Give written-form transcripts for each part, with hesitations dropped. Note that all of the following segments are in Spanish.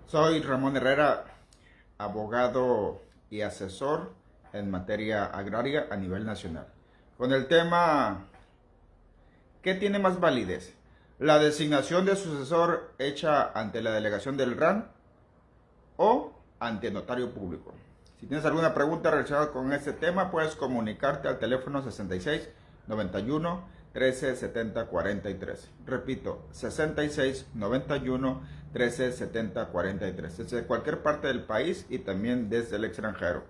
Soy Ramón Herrera, abogado y asesor en materia agraria a nivel nacional. Con el tema, ¿qué tiene más validez? ¿La designación de sucesor hecha ante la delegación del RAN o ante notario público? Si tienes alguna pregunta relacionada con este tema, puedes comunicarte al teléfono 66 91 13 70 43. Repito, 66 91 13 70 43. Desde cualquier parte del país y también desde el extranjero.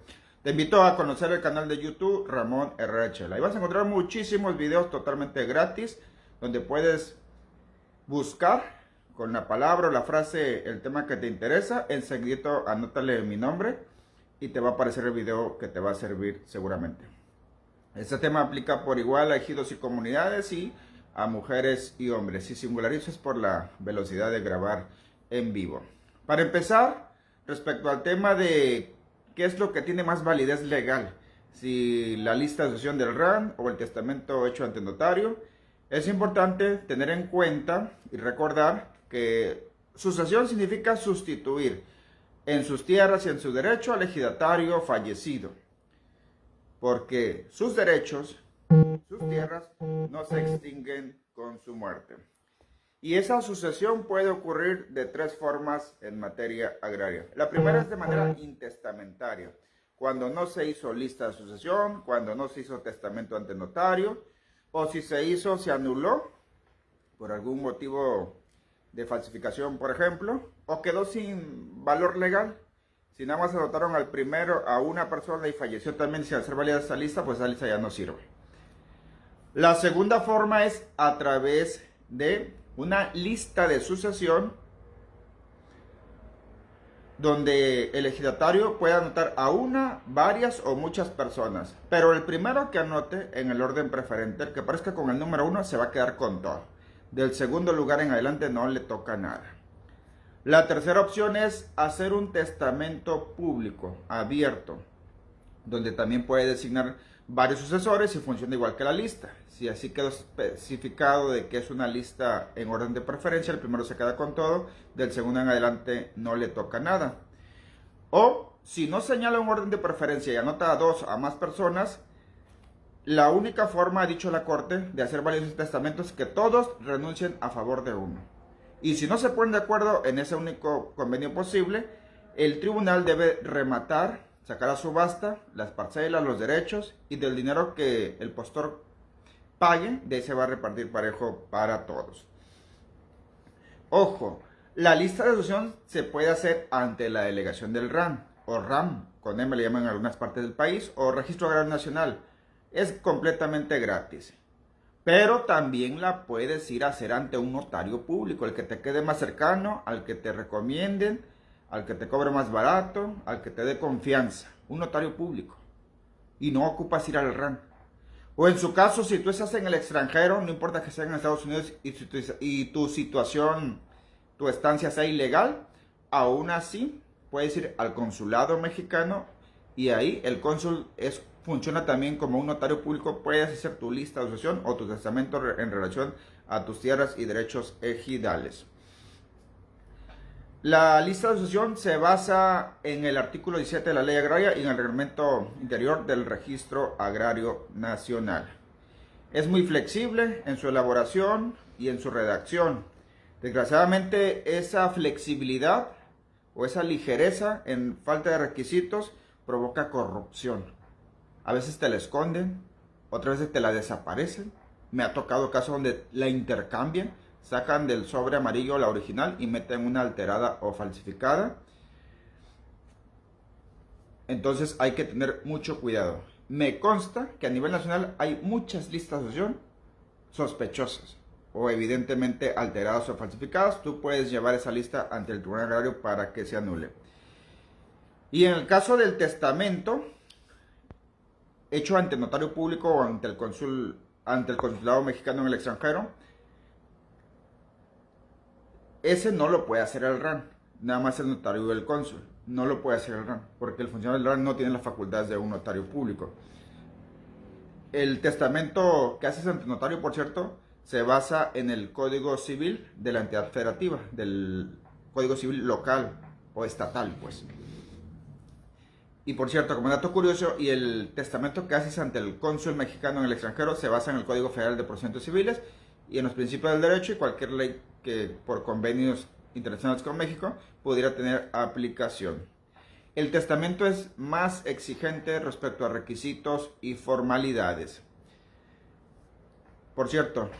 Te invito a conocer el canal de YouTube Ramón Herrera Chela. Ahí vas a encontrar muchísimos videos totalmente gratis donde puedes buscar con la palabra o la frase el tema que te interesa. Enseguida anótale mi nombre y te va a aparecer el video que te va a servir seguramente. Este tema aplica por igual a ejidos y comunidades y a mujeres y hombres. Si singularizo es por la velocidad de grabar en vivo. Para empezar, respecto al tema de qué es lo que tiene más validez legal, si la lista de sucesión del RAN o el testamento hecho ante notario, es importante tener en cuenta y recordar que sucesión significa sustituir en sus tierras y en su derecho al ejidatario fallecido, porque sus derechos, sus tierras, no se extinguen con su muerte. Y esa sucesión puede ocurrir de tres formas en materia agraria. La primera es de manera intestamentaria, cuando no se hizo lista de sucesión, cuando no se hizo testamento ante notario, o si se hizo, se anuló por algún motivo de falsificación, por ejemplo, o quedó sin valor legal. Si nada más anotaron al primero a una persona y falleció también sin hacer válida esa lista, pues esa lista ya no sirve. La segunda forma es a través de una lista de sucesión donde el ejidatario puede anotar a una, varias o muchas personas. Pero el primero que anote en el orden preferente, el que aparezca con el número 1, se va a quedar con todo. Del segundo lugar en adelante no le toca nada. La tercera opción es hacer un testamento público, abierto, donde también puede designar varios sucesores y funciona igual que la lista. Si así quedó especificado de que es una lista en orden de preferencia, el primero se queda con todo, del segundo en adelante no le toca nada. O si no señala un orden de preferencia y anota a dos a más personas, la única forma, ha dicho la Corte, de hacer válidos testamentos es que todos renuncien a favor de uno. Y si no se ponen de acuerdo en ese único convenio posible, el tribunal debe rematar, sacar a subasta las parcelas, los derechos, y del dinero que el postor pague, de ese va a repartir parejo para todos. Ojo, la lista de sucesión se puede hacer ante la delegación del RAN, o RAM, con M le llaman en algunas partes del país, o Registro Agrario Nacional. Es completamente gratis. Pero también la puedes ir a hacer ante un notario público, el que te quede más cercano, al que te recomienden, al que te cobre más barato, al que te dé confianza. Un notario público. Y no ocupas ir al RAN. O en su caso, si tú estás en el extranjero, no importa que sea en Estados Unidos y tu situación, tu estancia sea ilegal, aún así puedes ir al consulado mexicano y ahí el cónsul funciona también como un notario público. Puedes hacer tu lista de sucesión o tu testamento en relación a tus tierras y derechos ejidales. La lista de sucesión se basa en el artículo 17 de la Ley Agraria y en el reglamento interior del Registro Agrario Nacional. Es muy flexible en su elaboración y en su redacción. Desgraciadamente, esa flexibilidad o esa ligereza en falta de requisitos provoca corrupción. A veces te la esconden, otras veces te la desaparecen. Me ha tocado casos donde la intercambian, sacan del sobre amarillo la original y meten una alterada o falsificada. Entonces hay que tener mucho cuidado. Me consta que a nivel nacional hay muchas listas de sucesión sospechosas o evidentemente alteradas o falsificadas. Tú puedes llevar esa lista ante el Tribunal Agrario para que se anule. Y en el caso del testamento hecho ante notario público o ante el consulado mexicano en el extranjero, ese no lo puede hacer el RAN, nada más el notario del cónsul. No lo puede hacer el RAN, porque el funcionario del RAN no tiene las facultades de un notario público. El testamento que haces ante notario, por cierto, se basa en el Código Civil de la entidad federativa, del Código Civil local o estatal, pues. Y por cierto, como dato curioso, y el testamento que haces ante el cónsul mexicano en el extranjero se basa en el Código Federal de Procedimientos Civiles y en los principios del derecho y cualquier ley que por convenios internacionales con México pudiera tener aplicación. El testamento es más exigente respecto a requisitos y formalidades. Por cierto,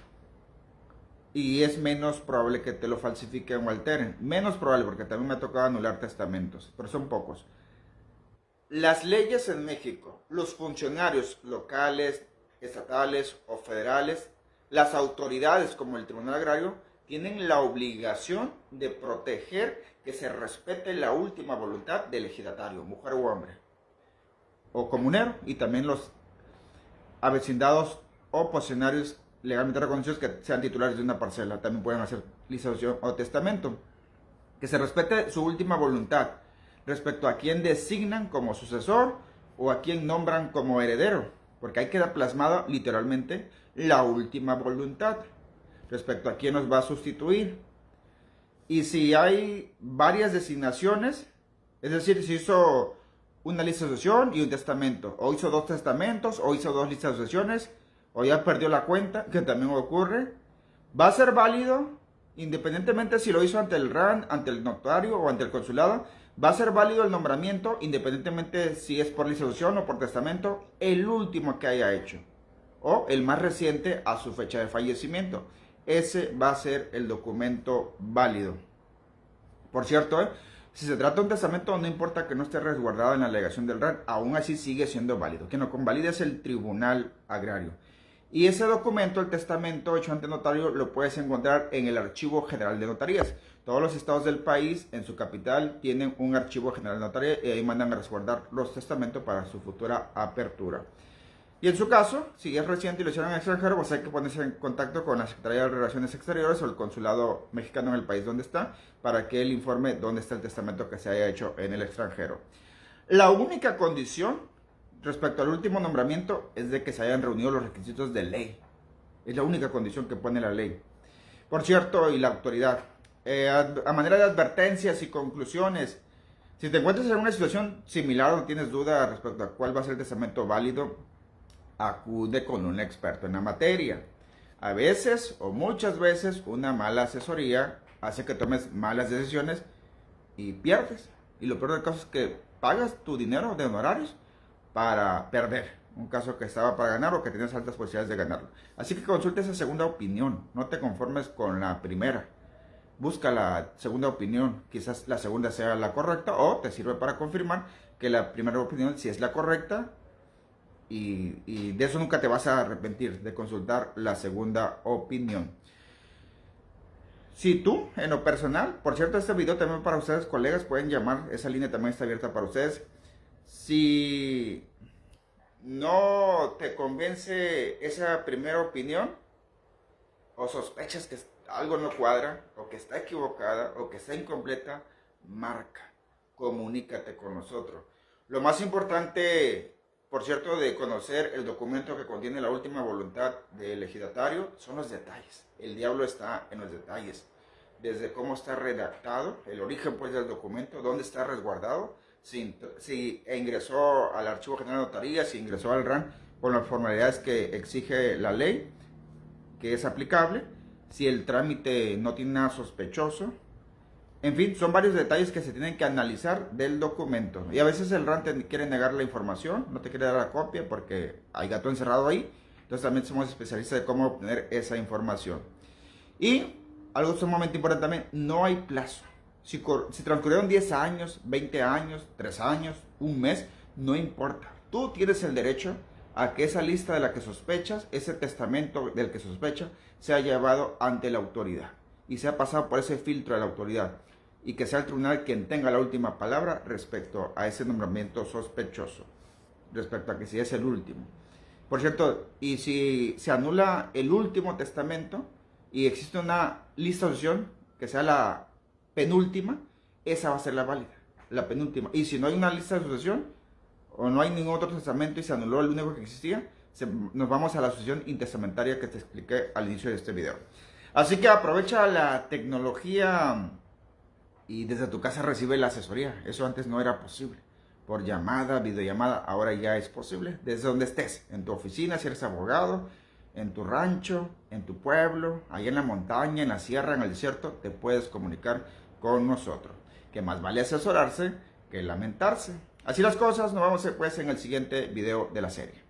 y es menos probable que te lo falsifiquen o alteren. Menos probable porque también me ha tocado anular testamentos, pero son pocos. Las leyes en México, los funcionarios locales, estatales o federales, las autoridades como el Tribunal Agrario, tienen la obligación de proteger que se respete la última voluntad del ejidatario, mujer o hombre, o comunero, y también los avecindados o posesionarios legalmente reconocidos que sean titulares de una parcela, también pueden hacer licenciación o testamento. Que se respete su última voluntad respecto a quién designan como sucesor o a quién nombran como heredero, porque ahí queda plasmado literalmente la última voluntad respecto a quién nos va a sustituir. Y si hay varias designaciones, es decir, si hizo una lista de sucesión y un testamento, o hizo 2 testamentos, o hizo 2 listas de sucesiones, o ya perdió la cuenta, que también ocurre, va a ser válido, independientemente si lo hizo ante el RAN, ante el notario o ante el consulado, va a ser válido el nombramiento, independientemente si es por lista de sucesión o por testamento, el último que haya hecho, o el más reciente a su fecha de fallecimiento. Ese va a ser el documento válido. Por cierto, si se trata de un testamento, no importa que no esté resguardado en la alegación del RAN, aún así sigue siendo válido. Quien lo convalida es el Tribunal Agrario. Y ese documento, el testamento hecho ante notario, lo puedes encontrar en el Archivo General de Notarías. Todos los estados del país, en su capital, tienen un Archivo General de Notarías y ahí mandan a resguardar los testamentos para su futura apertura. Y en su caso, si es reciente y lo hicieron en el extranjero, pues hay que ponerse en contacto con la Secretaría de Relaciones Exteriores o el consulado mexicano en el país donde está, para que él informe dónde está el testamento que se haya hecho en el extranjero. La única condición respecto al último nombramiento es de que se hayan reunido los requisitos de ley. Es la única condición que pone la ley. Por cierto, y la autoridad, a manera de advertencias y conclusiones, si te encuentras en una situación similar o tienes duda respecto a cuál va a ser el testamento válido, acude con un experto en la materia. A veces o muchas veces una mala asesoría hace que tomes malas decisiones y pierdes. Y lo peor del caso es que pagas tu dinero de honorarios para perder un caso que estaba para ganar o que tenías altas posibilidades de ganarlo. Así que consulta esa segunda opinión, no te conformes con la primera. Busca la segunda opinión, quizás la segunda sea la correcta o te sirve para confirmar que la primera opinión sí es la correcta. Y de eso nunca te vas a arrepentir, de consultar la segunda opinión. Si tú, en lo personal, por cierto, este video también para ustedes, colegas, pueden llamar, esa línea también está abierta para ustedes. Si no te convence esa primera opinión, o sospechas que algo no cuadra, o que está equivocada, o que está incompleta, marca, comunícate con nosotros. Lo más importante, por cierto, de conocer el documento que contiene la última voluntad del ejidatario son los detalles. El diablo está en los detalles. Desde cómo está redactado, el origen pues del documento, dónde está resguardado, si ingresó al Archivo General de Notarías, si ingresó al RAN con las formalidades que exige la ley, que es aplicable, si el trámite no tiene nada sospechoso. En fin, son varios detalles que se tienen que analizar del documento. Y a veces el RAN te quiere negar la información, no te quiere dar la copia porque hay gato encerrado ahí. Entonces también somos especialistas de cómo obtener esa información. Y algo sumamente importante también, no hay plazo. Si transcurrieron 10 años, 20 años, 3 años, un mes, no importa. Tú tienes el derecho a que esa lista de la que sospechas, ese testamento del que sospechas, sea llevado ante la autoridad y sea pasado por ese filtro de la autoridad y que sea el tribunal quien tenga la última palabra respecto a ese nombramiento sospechoso, respecto a que si es el último. Por cierto, y si se anula el último testamento y existe una lista de sucesión que sea la penúltima, esa va a ser la válida, la penúltima. Y si no hay una lista de sucesión o no hay ningún otro testamento y se anuló el único que existía, nos vamos a la sucesión intestamentaria que te expliqué al inicio de este video. Así que aprovecha la tecnología y desde tu casa recibe la asesoría. Eso antes no era posible. Por llamada, videollamada, ahora ya es posible. Desde donde estés, en tu oficina, si eres abogado, en tu rancho, en tu pueblo, allá en la montaña, en la sierra, en el desierto, te puedes comunicar con nosotros. Que más vale asesorarse que lamentarse. Así las cosas, nos vemos pues en el siguiente video de la serie.